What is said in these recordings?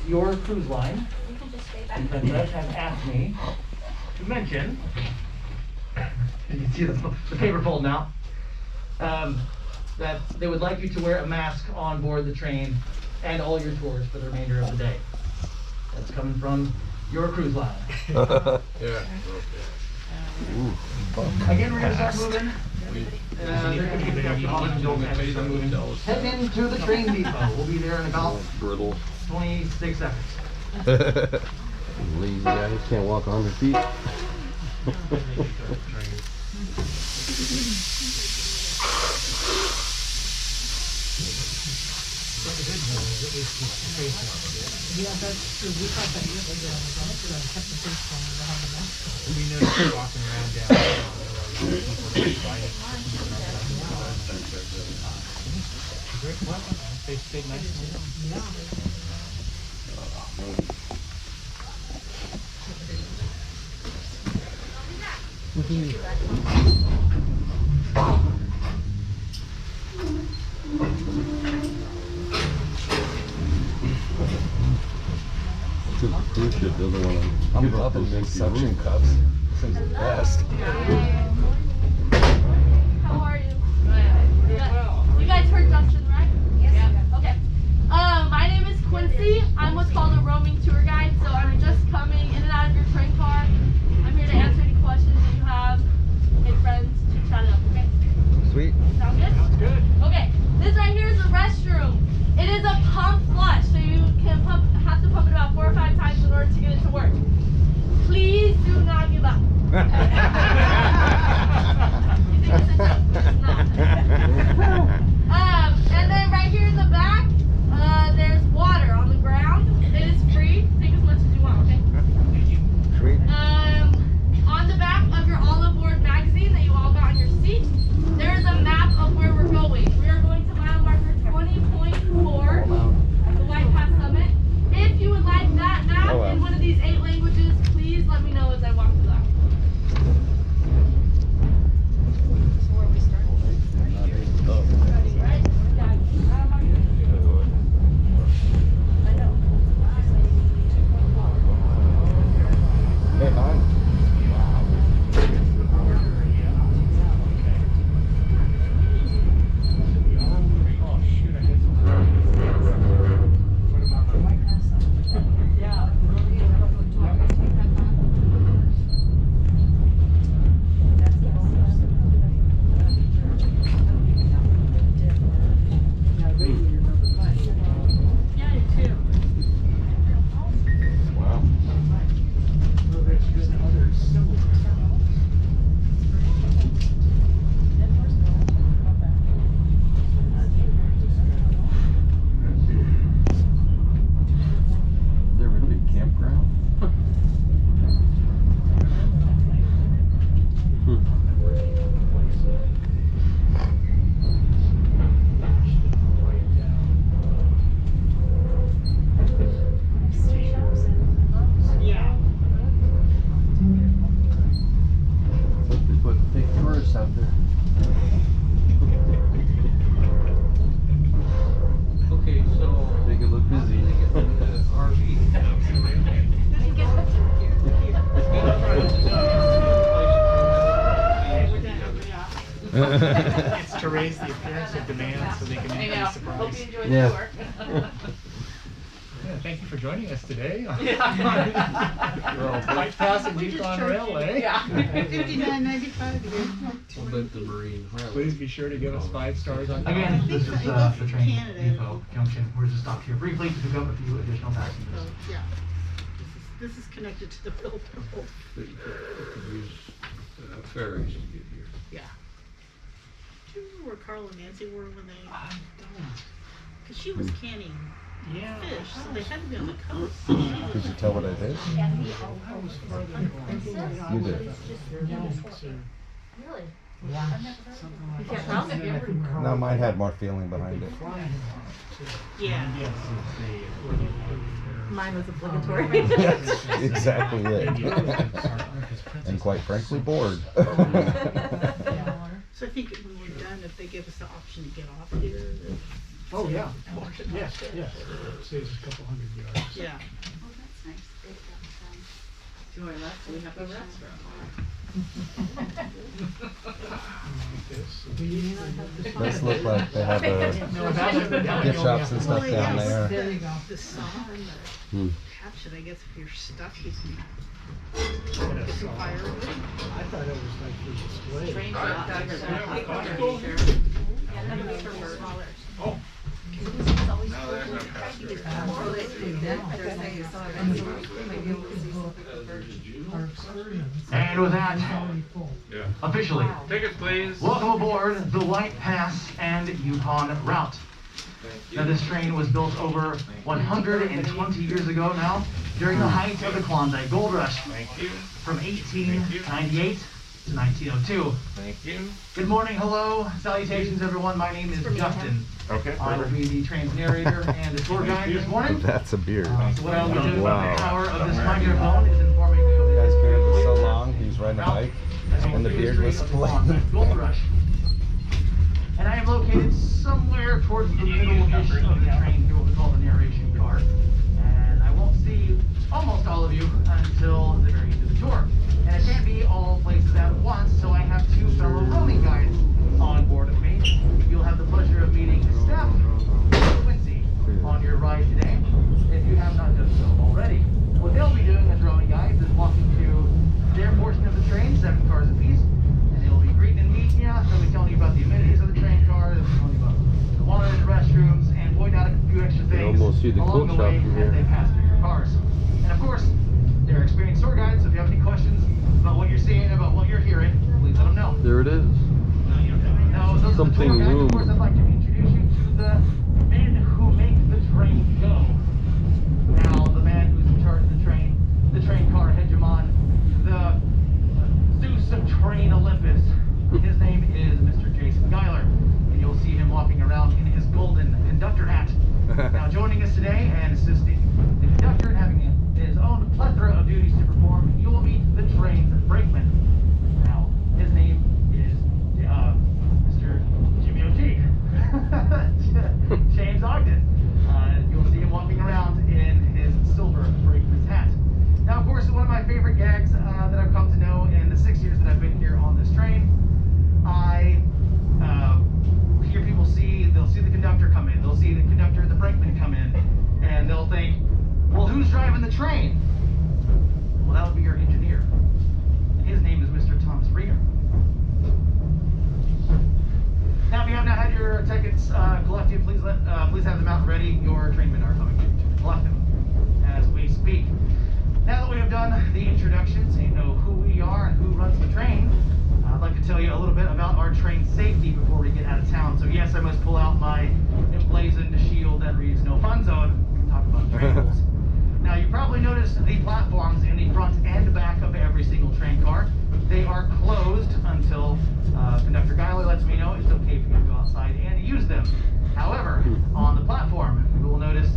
your cruise line, You can just stay back. Princess, has asked me to mention, you can see the paper fold now, that they would like you to wear a mask on board the train and all your tours for the remainder of the day. That's coming from your cruise line. Yeah. Again, we're gonna start moving. There could be a discussion on it, don't have to start moving. Heading into the train depot. We'll be there in about Brittle. 26 seconds. Lazy guys can't walk on their feet. Yeah, that's true. We thought that yesterday. Kept the face on behind the mask. We noticed walking around downtown, there were a lot of people buying great weapon. They stayed nice and The cruise ship doesn't want to give up those empty suction cups. Seems the best. How are you? You guys heard Justin, right? Yes. Yeah. Okay. My name is Quincy. I'm what's called a roaming tour guide, so I'm just coming in and out of your train car. I'm here to answer any questions that you have. Make friends, chit chat it up, okay? Sweet. Sound good? Sounds good. Okay. This right here is a restroom. It is a pump flush, so you can have to pump it about 4 or 5 times in order to get it to work. Please do not give up. You think it's a joke, but it's not. And then right here in the back, there's water on the ground. It is free. Take as much as you want, okay? Sweet. On the back of your all aboard magazine that you all got on your seat, there is a map of where we're going. We are going to mile marker 20.4, the White Pass Summit. If you would like that map in one of these 8 languages, please let me know as I walk through that. So where are we starting? Right? I know. Hey, man. Oh shoot, I did What about the White House? Yeah, I do too. Wow. Well, there's been other similar. Is there really a campground? Yeah. Hope they put fake tourists out there. Okay, so Make it look busy. It's to raise the appearance of demand so they can increase the price. Hope you enjoyed Yeah. the tour. Yeah, thank you for joining us today. White Pass and Yukon Railway. $59.95 again. Please be sure to give us 5 stars on Again, comments. this is it goes the to train Canada. depot junction. We're just stopped here briefly to pick up a few additional passengers. So, yeah. This is connected to the railroad. Ferries to get here. Yeah. Do you remember where Carl and Nancy were when they? Because she was canning Yeah. fish, so they had to be on the coast. Did you tell what I did? You did. Really? Yeah. You can't pronounce it. No, mine had more feeling behind it. Yeah. Mine was obligatory. That's exactly it. And quite frankly, bored. So I think when we're done, if they give us the option to get off here. Oh, yeah. Yes, yes. Saves a couple hundred yards. Yeah. join us, we have a restaurant. Does look like they have gift shops and stuff down there. There you go. The saw and the hatchet, I guess if you're stuck, you can get some firewood. I thought it was like for display. Trains are Oh. Now there's no pastor. And with that, Yeah. officially, Tickets, please. welcome aboard the White Pass and Yukon route. Now this train was built over 120 years ago now, during the height of the Klondike Gold Rush, Thank you. from 1898 to 1902. Thank you. Good morning, hello, salutations everyone, my name is Justin. Okay. I will be the train's narrator and the tour guide this morning. That's a beard. So what I'll be doing with Wow. the power of this microphone is informing you of the Guy's beard was so long, he was riding a bike, and the beard was split. Gold Rush. And I am located somewhere towards the middle-ish of the train here, what we call the narration car. And I won't see almost all of you until the very end of the tour. And it can't be all places at once, so I have two fellow roaming guides on board with me. You'll have the pleasure of meeting Steph and Quincy on your ride today, if you have not done so already. What they'll be doing as roaming guides is walking to their portion of the train, 7 cars apiece, and they'll be greeting and meeting you. They'll be telling you about the amenities of the train car, they'll be telling you about the water and the restrooms, and point out a few extra things almost see the along the cook shop way from as here. they pass through your cars. And of course, they're experienced tour guides, so if you have any questions about what you're seeing, about what you're hearing, please let them know. There it is. Now, those are the Something tour guides. room. Of course, I'd like to introduce you to the men who make the train go. Now, the man who's in charge of the train car hegemon, the Zeus of Train Olympus. His name is Mr. Jason Geiler, and you'll see him walking around in his golden conductor hat. Now, joining us today and assisting the conductor and having his own plethora of duties to perform, you will meet the train's brakeman. Now, his name is Mr. Jimmy O'Teague. James Ogden. You'll see him walking around in his silver brakeman's hat. Now, of course, one of my favorite gags that I've come to know in the 6 years that I've been here on this train, I hear people they'll see the conductor come in, they'll see the conductor, the brakeman come in, and they'll think, well, who's driving the train? Well, that would be your engineer. And his name is Mr. Thomas Rieger. Now, if you have not had your tickets collected, please have them out ready. Your trainmen are coming to collect them as we speak. Now that we have done the introductions and you know who we are and who runs the train, I'd like to tell you a little bit about our train safety before we get out of town. So yes, I must pull out my emblazoned shield that reads "No Fun Zone." We can talk about train rules. Now, you probably noticed the platforms in the front and back of every single train car. They are closed until Conductor Geiler lets me know it's okay for you to go outside and use them. However, on the platform, you will notice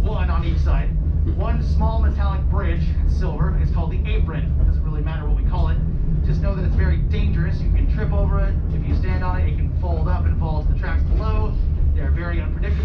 one on each side. One small metallic bridge, silver, is called the apron. It doesn't really matter what we call it. Just know that it's very dangerous. You can trip over it. If you stand on it, it can fold up and fall to the tracks below. They're very unpredictable.